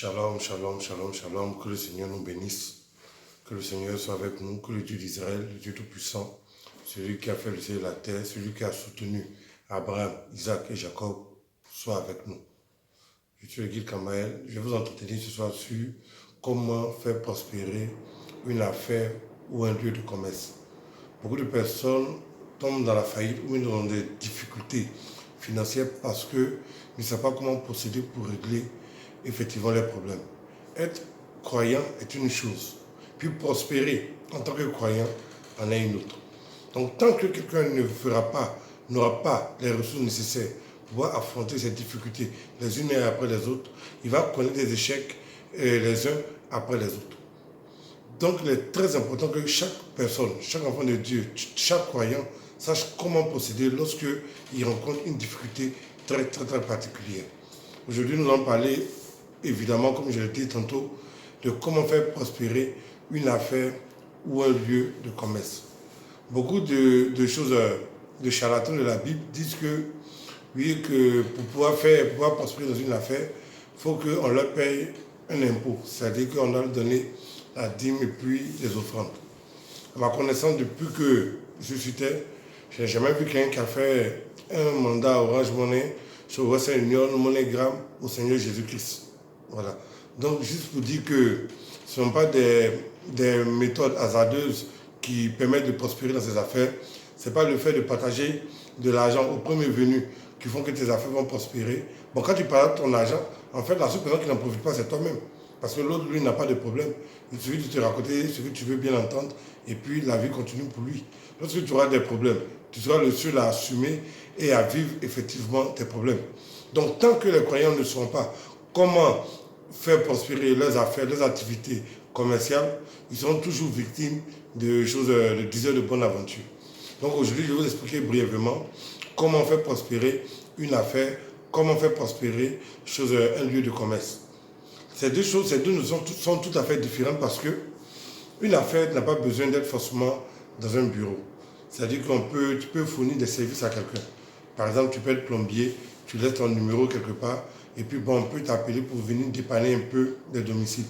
Shalom, shalom, shalom, shalom. Que le Seigneur nous bénisse. Que le Seigneur soit avec nous. Que le Dieu d'Israël, le Dieu Tout-Puissant, celui qui a fait le ciel et la terre, celui qui a soutenu Abraham, Isaac et Jacob, soit avec nous. Je suis le guide Kamael. Je vais vous entretenir ce soir sur comment faire prospérer une affaire ou un lieu de commerce. Beaucoup de personnes tombent dans la faillite ou dans des difficultés financières parce qu'ils ne savent pas comment procéder pour régler effectivement les problèmes. Être croyant est une chose, puis prospérer en tant que croyant en est une autre. Donc tant que quelqu'un n'aura pas les ressources nécessaires pour pouvoir affronter ces difficultés les unes après les autres, il va connaître des échecs les uns après les autres. Donc il est très important que chaque personne, chaque enfant de Dieu, chaque croyant sache comment procéder lorsqu'il rencontre une difficulté très particulière. Aujourd'hui, nous allons parler, évidemment, comme je l'ai dit tantôt, de comment faire prospérer une affaire ou un lieu de commerce. Beaucoup de choses, de charlatans de la Bible disent que, oui, que pour pouvoir prospérer dans une affaire, il faut qu'on leur paye un impôt, c'est-à-dire qu'on doit leur donner la dîme et puis les offrandes. À ma connaissance, depuis que je suis terre, je n'ai jamais vu quelqu'un qui a fait un mandat Orange Money sur Western Union, MoneyGram au Seigneur Jésus-Christ. Voilà. Donc, juste pour dire que ce ne sont pas des méthodes hasardeuses qui permettent de prospérer dans ces affaires. Ce n'est pas le fait de partager de l'argent au premier venu qui font que tes affaires vont prospérer. Bon, quand tu parles de ton argent, en fait, la seule personne qui n'en profite pas, c'est toi-même. Parce que l'autre, lui, n'a pas de problème. Il suffit de te raconter ce que tu veux bien entendre et puis la vie continue pour lui. Lorsque tu auras des problèmes, tu seras le seul à assumer et à vivre effectivement tes problèmes. Donc, tant que les croyants ne sauront pas comment faire prospérer leurs affaires, leurs activités commerciales, ils seront toujours victimes de choses, de diseurs de bonne aventure. Donc, aujourd'hui, je vais vous expliquer brièvement comment faire prospérer une affaire, comment faire prospérer un lieu de commerce. Ces deux notions sont tout à fait différentes parce que une affaire n'a pas besoin d'être forcément dans un bureau. C'est-à-dire que tu peux fournir des services à quelqu'un. Par exemple, tu peux être plombier, tu laisses ton numéro quelque part, et puis bon, on peut t'appeler pour venir dépanner un peu des domiciles.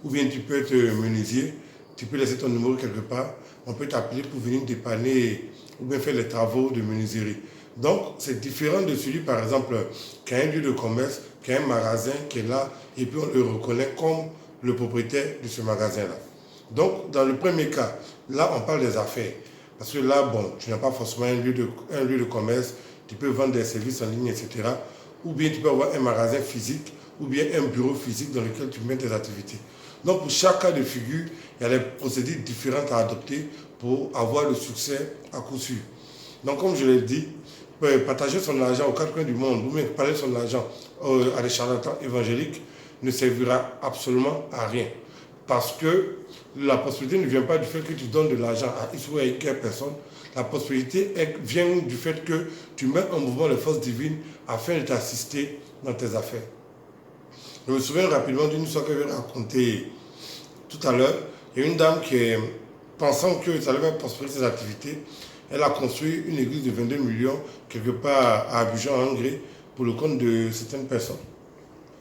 Ou bien tu peux être menuisier, tu peux laisser ton numéro quelque part, on peut t'appeler pour venir dépanner ou bien faire les travaux de menuiserie. Donc, c'est différent de celui, par exemple, qui a un lieu de commerce, qui a un magasin qui est là, et puis on le reconnaît comme le propriétaire de ce magasin-là. Donc, dans le premier cas, là, on parle des affaires. Parce que là, bon, tu n'as pas forcément un lieu de commerce, tu peux vendre des services en ligne, etc. Ou bien tu peux avoir un magasin physique, ou bien un bureau physique dans lequel tu mets tes activités. Donc, pour chaque cas de figure, il y a des procédures différentes à adopter pour avoir le succès à coup sûr. Donc, comme je l'ai dit, partager son argent aux quatre coins du monde, ou même parler de son argent à des charlatans évangéliques ne servira absolument à rien. Parce que la prospérité ne vient pas du fait que tu donnes de l'argent à X ou à Y personne. La prospérité vient du fait que tu mets en mouvement les forces divines afin de t'assister dans tes affaires. Je me souviens rapidement d'une histoire que je vais raconter tout à l'heure. Il y a une dame qui, pensant que ça allait faire prospérer ses activités, elle a construit une église de 22 millions quelque part à Abidjan, en Hongrie, pour le compte de certaines personnes.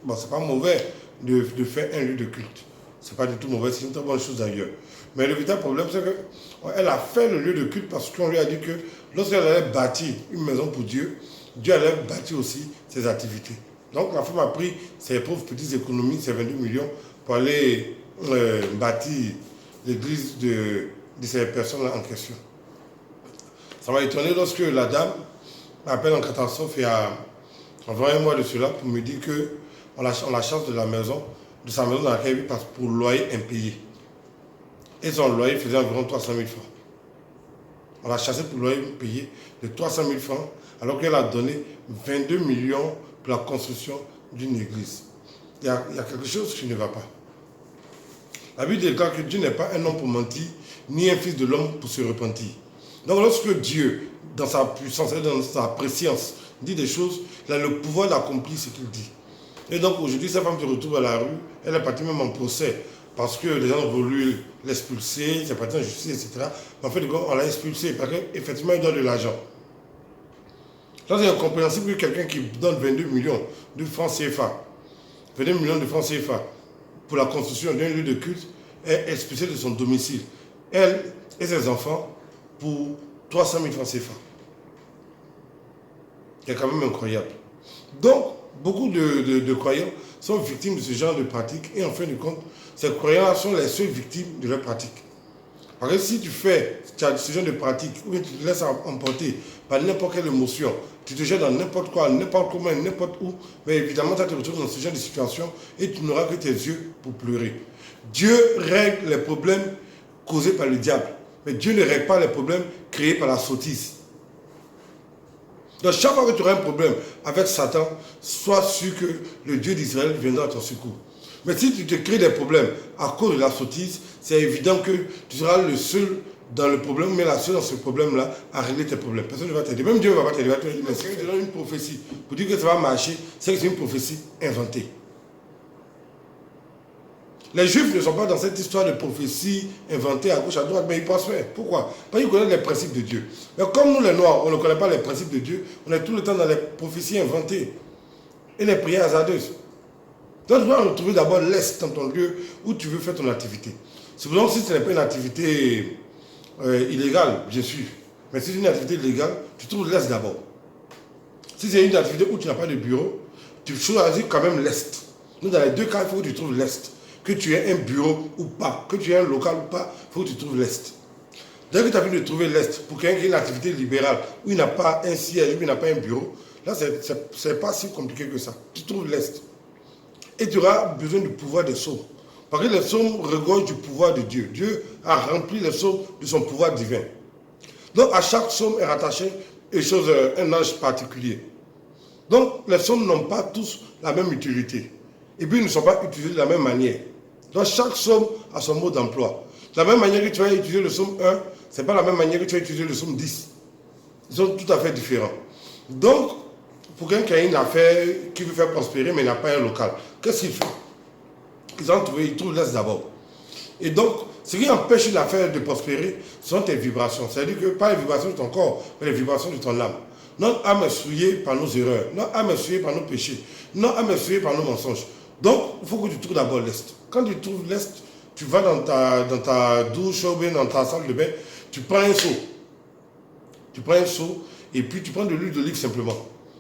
Bon, c'est pas mauvais de faire un lieu de culte. C'est pas du tout mauvais, c'est une très bonne chose d'ailleurs. Mais le véritable problème, c'est qu'elle a fait le lieu de culte parce qu'on lui a dit que lorsqu'elle allait bâtir une maison pour Dieu, Dieu allait bâtir aussi ses activités. Donc la femme a pris ses pauvres petites économies, ses 22 millions, pour aller bâtir l'église de ces personnes en question. Ça m'a étonné lorsque la dame m'appelle en catastrophe il y a environ un mois de cela pour me dire qu'on la chasse de sa maison dans laquelle elle vit pour le loyer impayé. Et son loyer faisait environ 300 000 francs. On l'a chassé pour le loyer impayé de 300 000 francs alors qu'elle a donné 22 millions pour la construction d'une église. Il y a quelque chose qui ne va pas. La Bible déclare que Dieu n'est pas un homme pour mentir, ni un fils de l'homme pour se repentir. Donc lorsque Dieu, dans sa puissance et dans sa préscience, dit des choses, il a le pouvoir d'accomplir ce qu'il dit. Et donc aujourd'hui, cette femme se retrouve à la rue, elle est partie même en procès, parce que les gens ont voulu l'expulser, c'est parti en justice, etc. Mais en fait, on l'a expulsé, parce qu'effectivement, il donne de l'argent. Là, c'est incompréhensible que quelqu'un qui donne 22 millions de francs CFA 22 millions de francs CFA pour la construction d'un lieu de culte est expulsée de son domicile. Elle et ses enfants pour 300 000 francs CFA. C'est quand même incroyable. Donc, beaucoup de croyants sont victimes de ce genre de pratiques et en fin de compte, ces croyants sont les seules victimes de leurs pratiques. Parce que si tu fais ce genre de pratique, ou bien tu te laisses emporter par n'importe quelle émotion, tu te jettes dans n'importe quoi, n'importe comment, n'importe où, mais évidemment, tu te retrouves dans ce genre de situation et tu n'auras que tes yeux pour pleurer. Dieu règle les problèmes causés par le diable, mais Dieu ne règle pas les problèmes créés par la sottise. Donc chaque fois que tu auras un problème avec Satan, sois sûr que le Dieu d'Israël viendra à ton secours. Mais si tu te crées des problèmes à cause de la sottise, c'est évident que tu seras le seul dans le problème, mais la seule dans ce problème-là à régler tes problèmes. Personne ne va t'aider. Même Dieu ne va pas t'aider. Il va te dire, mais si tu donnes une prophétie pour dire que ça va marcher, c'est que c'est une prophétie inventée. Les Juifs ne sont pas dans cette histoire de prophétie inventée à gauche, à droite, mais ils prospèrent. Pourquoi? Parce qu'ils connaissent les principes de Dieu. Mais comme nous les Noirs, on ne connaît pas les principes de Dieu, on est tout le temps dans les prophéties inventées et les prières hasardeuses. Donc tu dois retrouver d'abord l'Est dans ton lieu où tu veux faire ton activité. Cependant, si ce n'est pas une activité illégale, bien sûr, mais si c'est une activité légale, tu trouves l'Est d'abord. Si c'est une activité où tu n'as pas de bureau, tu choisis quand même l'Est. Donc dans les deux cas, il faut que tu trouves l'Est. Que tu aies un bureau ou pas, que tu aies un local ou pas, il faut que tu trouves l'Est. Dès que tu as vu de trouver l'Est, pour quelqu'un qui a une activité libérale, où il n'a pas un siège, où il n'a pas un bureau, là, ce n'est pas si compliqué que ça. Tu trouves l'Est. Et tu auras besoin du pouvoir des psaumes. Parce que les psaumes regorgent du pouvoir de Dieu. Dieu a rempli les psaumes de son pouvoir divin. Donc, à chaque psaume est rattaché un ange particulier. Donc, les psaumes n'ont pas tous la même utilité. Et puis, ils ne sont pas utilisés de la même manière. Donc, chaque psaume a son mot d'emploi. De la même manière que tu vas utiliser le psaume 1, ce n'est pas la même manière que tu vas utiliser le psaume 10. Ils sont tout à fait différents. Donc, pour quelqu'un qui a une affaire, qui veut faire prospérer, mais n'a pas un local, qu'est-ce qu'il fait? Ils trouvent l'Est d'abord. Et donc, ce qui empêche l'affaire de prospérer, sont tes vibrations. C'est-à-dire que pas les vibrations de ton corps, mais les vibrations de ton âme. Notre âme est souillée par nos erreurs. Notre âme est souillée par nos péchés. Notre âme est souillée par nos mensonges. Donc, il faut que tu trouves d'abord l'Est. Quand tu trouves l'Est, tu vas dans ta douche ou bien dans ta salle de bain, tu prends un seau. Tu prends un seau et puis tu prends de l'huile d'olive simplement.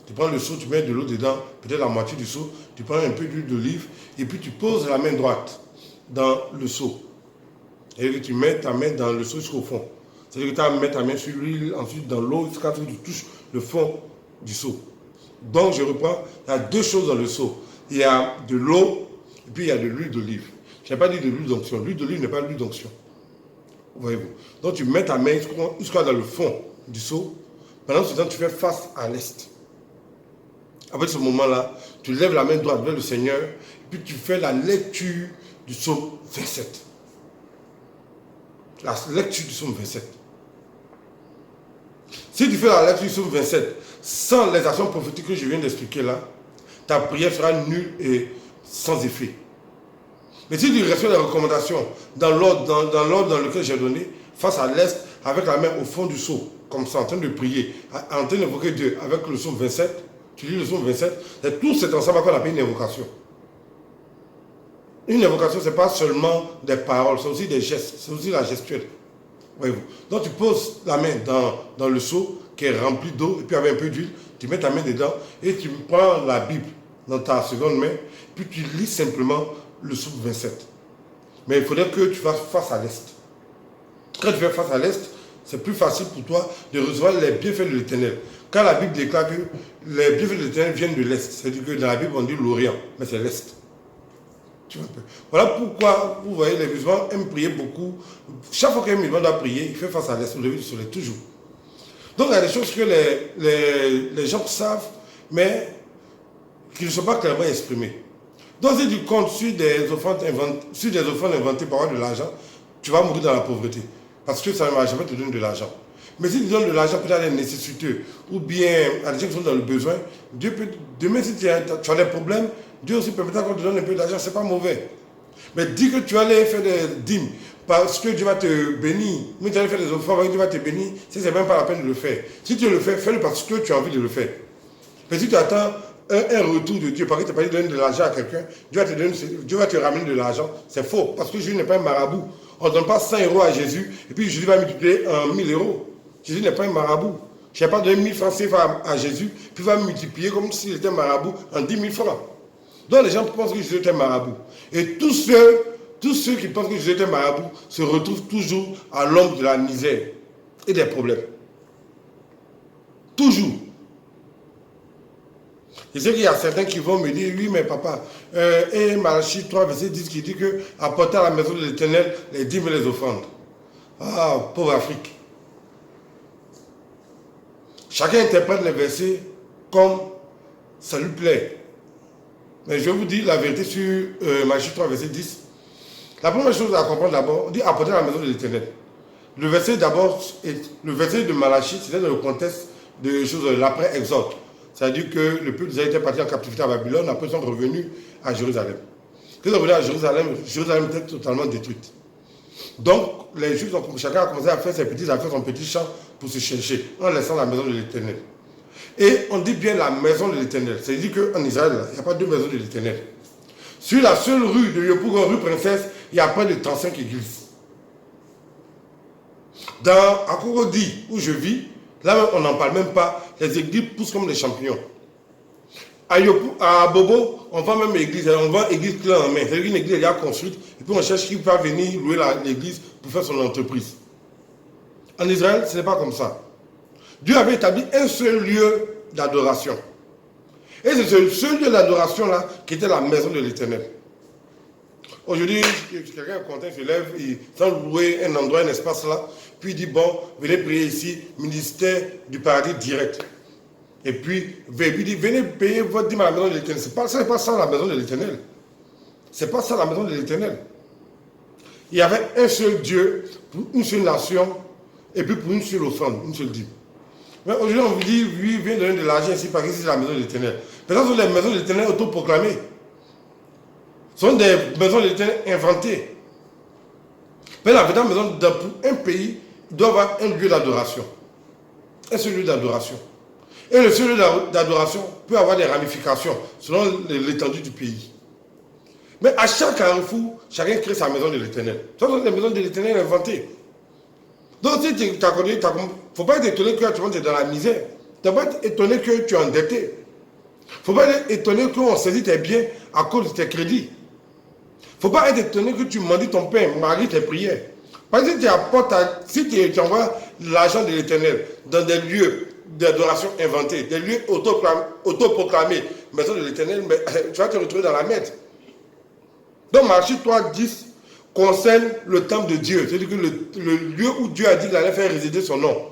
Tu prends le seau, tu mets de l'eau dedans, peut-être la moitié du seau, tu prends un peu d'huile d'olive et puis tu poses la main droite dans le seau. Et tu mets ta main dans le seau jusqu'au fond. C'est-à-dire que tu vas mettre ta main sur l'huile, ensuite dans l'eau, jusqu'à ce que tu touches le fond du seau. Donc je reprends, il y a deux choses dans le seau. Il y a de l'eau et puis il y a de l'huile d'olive. Je n'ai pas dit de l'huile d'onction. L'huile d'olive n'est pas l'huile d'onction. Voyez-vous. Donc tu mets ta main jusqu'à dans le fond du seau. Pendant ce temps, tu fais face à l'Est. Après ce moment-là, tu lèves la main droite vers le Seigneur et puis tu fais la lecture du psaume 27. La lecture du psaume 27. Si tu fais la lecture du psaume 27 sans les actions prophétiques que je viens d'expliquer là, ta prière sera nulle et sans effet. Mais si tu reçois les recommandations dans l'ordre dans lequel j'ai donné, face à l'Est, avec la main au fond du seau, comme ça, en train de prier, en train d'invoquer Dieu avec le psaume 27, tu lis le psaume 27, c'est tout cet ensemble qu'on appelle une invocation. Une invocation, ce n'est pas seulement des paroles, c'est aussi des gestes, c'est aussi la gestuelle. Voyez-vous. Donc tu poses la main dans le seau qui est rempli d'eau, et puis avec un peu d'huile, tu mets ta main dedans, et tu prends la Bible dans ta seconde main, puis tu lis simplement le psaume 27. Mais il faudrait que tu fasses face à l'Est. Quand tu fais face à l'Est, c'est plus facile pour toi de recevoir les bienfaits de l'Éternel. Quand la Bible déclare que les bienfaits de l'Éternel viennent de l'Est, c'est-à-dire que dans la Bible on dit l'Orient, mais c'est l'Est. Voilà pourquoi, vous voyez, les musulmans aiment prier beaucoup. Chaque fois qu'un musulman doit prier, il fait face à l'Est, au lever du soleil, toujours. Donc il y a des choses que les gens savent, mais qui ne sont pas clairement exprimées. Donc si tu comptes sur des offrandes inventées par avoir de l'argent, tu vas mourir dans la pauvreté. Parce que ça ne va jamais te donner de l'argent. Mais si tu donnes de l'argent peut-être à des nécessiteux, ou bien à des gens qui sont dans le besoin, Dieu peut, demain si tu as des problèmes, Dieu aussi permettra qu'on te donne un peu d'argent, ce n'est pas mauvais. Mais dis que tu vas aller faire des dîmes parce que Dieu va te bénir. Mais tu vas aller faire des offrandes parce que Dieu va te bénir, ce n'est même pas la peine de le faire. Si tu le fais, fais-le parce que tu as envie de le faire. Mais si tu attends un retour de Dieu. Parce que tu n'as pas dit de donner de l'argent à quelqu'un, Dieu va te ramener de l'argent. C'est faux, parce que Jésus n'est pas un marabout. On ne donne pas 100 euros à Jésus, et puis Jésus va multiplier en 1000 euros. Jésus n'est pas un marabout. Je n'ai pas donné 1000 francs CFA à Jésus, puis il va multiplier comme s'il était un marabout en 10 000 francs. Donc les gens pensent que Jésus est un marabout. Et tous ceux qui pensent que Jésus est un marabout se retrouvent toujours à l'ombre de la misère et des problèmes. Toujours. Je sais qu'il y a certains qui vont me dire, oui, mais papa, et Malachie 3, verset 10, qui dit que apporter à la maison de l'Éternel les dîmes et les offrandes. Ah, pauvre Afrique. Chacun interprète les versets comme ça lui plaît. Mais je vais vous dire la vérité sur Malachie 3, verset 10. La première chose à comprendre d'abord, on dit apporter à la maison de l'Éternel. Le verset de Malachie, c'était dans le contexte de choses de l'après-exode. C'est-à-dire que le peuple d'Israël était parti en captivité à Babylone, après ils sont revenus à Jérusalem. Quand ils sont revenus à Jérusalem, Jérusalem était totalement détruite. Donc, les Juifs, chacun a commencé à faire son petit champ pour se chercher, en laissant la maison de l'Éternel. Et on dit bien la maison de l'Éternel. C'est-à-dire qu'en Israël, il n'y a pas deux maisons de l'Éternel. Sur la seule rue de Yopougon, rue Princesse, il y a près de 35 églises. Dans Akorodi, où je vis, là on n'en parle même pas, les églises poussent comme des champignons. À Bobo, on vend même l'église, on vend l'église clé en main. C'est-à-dire qu'une église est déjà construite, et puis on cherche qui va venir louer l'église pour faire son entreprise. En Israël, ce n'est pas comme ça. Dieu avait établi un seul lieu d'adoration. Et c'est ce seul lieu d'adoration-là qui était la maison de l'Éternel. Aujourd'hui, quelqu'un content se lève, il va louer un endroit, un espace là, puis il dit, bon, venez prier ici, ministère du paradis direct. Et puis, il dit, venez payer votre dîme à la maison de l'Éternel. Ce n'est pas ça la maison de l'Éternel. C'est pas ça la maison de l'Éternel. Il y avait un seul Dieu, pour une seule nation, et puis pour une seule offrande, une seule dîme. Mais aujourd'hui, on vous dit, oui, viens donner de l'argent ici, parce que c'est la maison de l'Éternel. Maintenant, ce sont des maisons de l'Éternel autoproclamées. Ce sont des maisons de l'Éternel inventées. Mais la vraie maison, pour un pays, doit avoir un lieu d'adoration. Un seul lieu d'adoration. Et le seul lieu d'adoration peut avoir des ramifications selon l'étendue du pays. Mais à chaque carrefour, chacun crée sa maison de l'Éternel. Ce sont des maisons de l'Éternel inventées. Donc si tu as connu, il ne faut pas être étonné que tu es dans la misère. Tu ne faut pas être étonné que tu es endetté. Il ne faut pas être étonné qu'on saisit tes biens à cause de tes crédits. Il ne faut pas être étonné que tu mendies ton pain, maries tes prières. Parce que si tu envoies l'argent de l'Éternel dans des lieux d'adoration inventés, des lieux autoproclamés, maison de l'Éternel, tu vas te retrouver dans la merde. Donc Malachie 3:10 concerne le temple de Dieu, c'est-à-dire que le lieu où Dieu a dit qu'il allait faire résider son nom.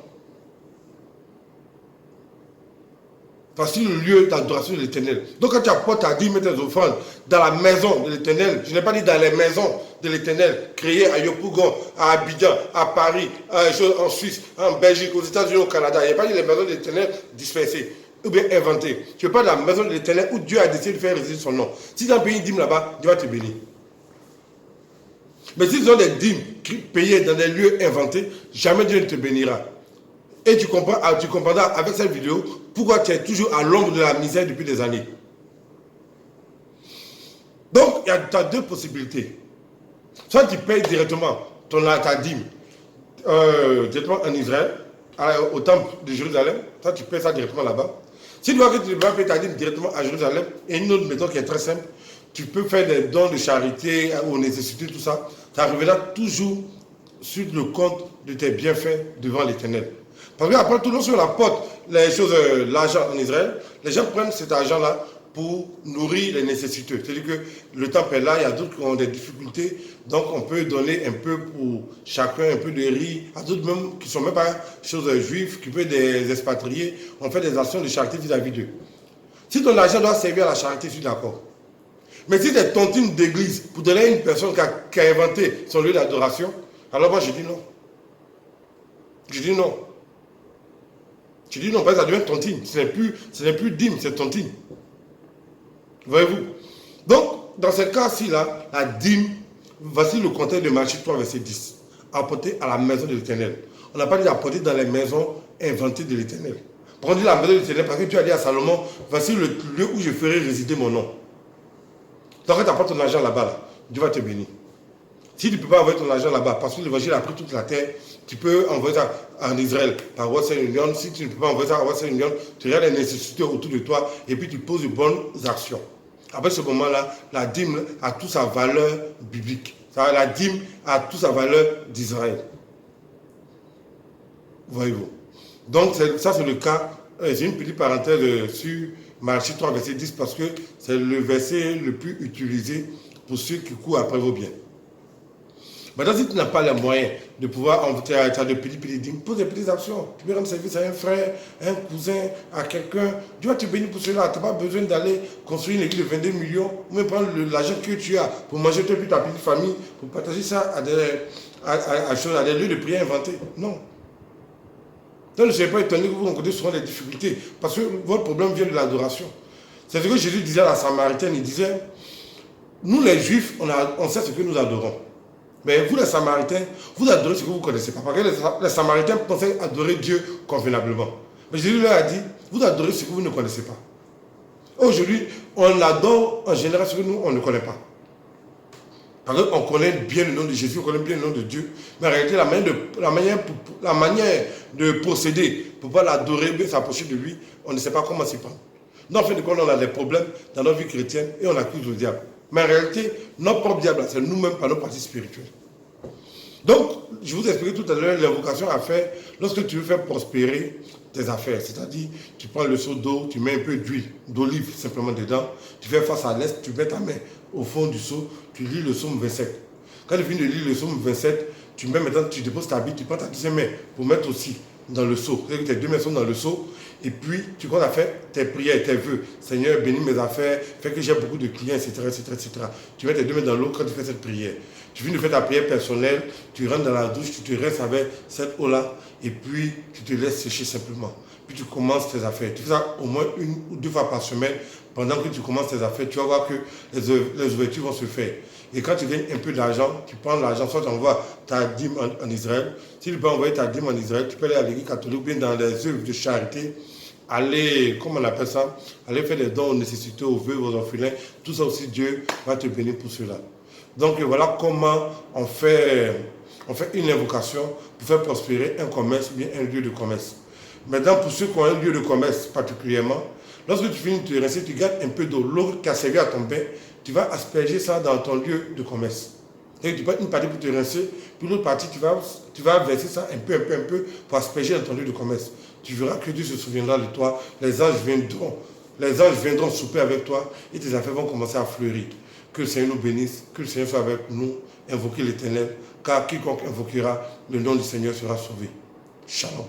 Voici le lieu d'adoration de l'Éternel. Donc quand tu apportes ta dîme et tes offrandes dans la maison de l'Éternel, je n'ai pas dit dans les maisons de l'Éternel, créées à Yopougon, à Abidjan, à Paris, en Suisse, en Belgique, aux États-Unis, au Canada. Il n'y a pas dit les maisons de l'Éternel dispersées ou bien inventées. Tu ne veux pas de la maison de l'Éternel où Dieu a décidé de faire résider son nom. Si tu as payé une dîme là-bas, Dieu va te bénir. Mais si tu as des dîmes payées dans des lieux inventés, jamais Dieu ne te bénira. Et tu comprendras avec cette vidéo pourquoi tu es toujours à l'ombre de la misère depuis des années. Donc, tu as deux possibilités. Soit tu payes directement ta dîme directement en Israël, au temple de Jérusalem, soit tu payes ça directement là-bas. Si tu vois que tu vas payer ta dîme directement à Jérusalem, et une autre méthode qui est très simple, tu peux faire des dons de charité aux nécessités, tout ça, ça reviendra toujours sur le compte de tes bienfaits devant l'Éternel. Parce qu'après tout, lorsqu'on apporte l'argent en Israël, les gens prennent cet argent-là pour nourrir les nécessiteux. C'est-à-dire que le temple est là, il y a d'autres qui ont des difficultés, donc on peut donner un peu pour chacun, un peu de riz, à d'autres même qui ne sont même pas juifs, qui peuvent être des expatriés, on fait des actions de charité vis-à-vis d'eux. Si ton argent doit servir à la charité, je suis d'accord. Mais si tu es tontine d'église pour donner à une personne qui a inventé son lieu d'adoration, alors moi je dis non. Je dis non. Je dis non, parce que ça devient tontine. Ce n'est plus dîme, c'est tontine. Voyez-vous? Donc, dans ce cas-ci, là, la dîme, voici le contexte de Malachie 3, verset 10. Apporter à la maison de l'Éternel. On n'a pas dit apporter dans les maisons inventées de l'Éternel. Prends la maison de l'Éternel parce que tu as dit à Salomon, voici le lieu où je ferai résider mon nom. Donc quand tu apportes ton argent là-bas, là, Dieu va te bénir. Si tu ne peux pas envoyer ton argent là-bas, parce que l'évangile a pris toute la terre, tu peux envoyer ça en Israël par Western Union. Si tu ne peux pas envoyer ça à Western Union, tu regardes les nécessités autour de toi et puis tu poses de bonnes actions. Après ce moment-là, la dîme a toute sa valeur biblique. La dîme a toute sa valeur d'Israël. Voyez-vous. Donc ça c'est le cas. J'ai une petite parenthèse sur Malachie 3, verset 10, parce que c'est le verset le plus utilisé pour ceux qui courent après vos biens. Maintenant, si tu n'as pas les moyens de pouvoir envoyer de petits dîmes, pose des petites actions. Tu peux rendre service à un frère, un cousin, à quelqu'un. Dieu va te bénir pour cela. Tu n'as pas besoin d'aller construire une église de 22 millions ou même prendre l'argent que tu as pour manger toi et ta petite famille, pour partager ça à des lieux de prière inventés. Non. Donc ne soyez pas étonné que vous rencontrez souvent des difficultés parce que votre problème vient de l'adoration. C'est ce que Jésus disait à la Samaritaine. Il disait, nous les Juifs, on sait ce que nous adorons. Mais vous les Samaritains, vous adorez ce que vous ne connaissez pas. Parce que les Samaritains pensaient adorer Dieu convenablement. Mais Jésus leur a dit, vous adorez ce que vous ne connaissez pas. Aujourd'hui, on adore en général ce que nous, on ne connaît pas. Parce qu'on connaît bien le nom de Jésus, on connaît bien le nom de Dieu. Mais en réalité, la manière de procéder pour pouvoir l'adorer, bien s'approcher de lui, on ne sait pas comment s'y prendre. Donc, en fin de compte, on a des problèmes dans notre vie chrétienne et on accuse le diable. Mais en réalité, notre propre diable, c'est nous-mêmes par nos parties spirituelles. Donc, je vous ai expliqué tout à l'heure l'invocation à faire lorsque tu veux faire prospérer tes affaires. C'est-à-dire, tu prends le seau d'eau, tu mets un peu d'huile, d'olive simplement dedans, tu fais face à l'est, tu mets ta main au fond du seau, tu lis le psaume 27. Quand tu finis de lire le psaume 27, tu mets maintenant, tu déposes ta bille, tu prends ta deuxième main pour mettre aussi dans le seau. C'est-à-dire que tes deux mains sont dans le seau. Et puis, tu commences à faire tes prières, tes vœux. Seigneur, bénis mes affaires, fais que j'ai beaucoup de clients, etc., etc., etc. Tu mets tes deux mains dans l'eau quand tu fais cette prière. Tu finis de faire ta prière personnelle, tu rentres dans la douche, tu te restes avec cette eau-là, et puis tu te laisses sécher simplement. Puis tu commences tes affaires. Tu fais ça au moins 1 ou 2 fois par semaine. Pendant que tu commences tes affaires, tu vas voir que les ouvertures vont se faire. Et quand tu gagnes un peu d'argent, tu prends l'argent, soit tu envoies ta dîme en Israël. Si tu peux envoyer ta dîme en Israël, tu peux aller à l'église catholique ou bien dans les œuvres de charité, aller, comment on appelle ça, aller faire des dons aux nécessités, aux veuves, aux orphelins. Tout ça aussi, Dieu va te bénir pour cela. Donc voilà comment on fait une invocation pour faire prospérer un commerce, bien un lieu de commerce. Maintenant, pour ceux qui ont un lieu de commerce particulièrement, lorsque tu finis de te rincer, tu gardes un peu d'eau, l'eau qui a servi à ton bain, tu vas asperger ça dans ton lieu de commerce. Et tu prends une partie pour te rincer, puis l'autre partie, tu vas verser ça un peu pour asperger dans ton lieu de commerce. Tu verras que Dieu se souviendra de toi, les anges viendront souper avec toi et tes affaires vont commencer à fleurir. Que le Seigneur nous bénisse, que le Seigneur soit avec nous, invoquez l'Éternel, car quiconque invoquera le nom du Seigneur sera sauvé. Shalom.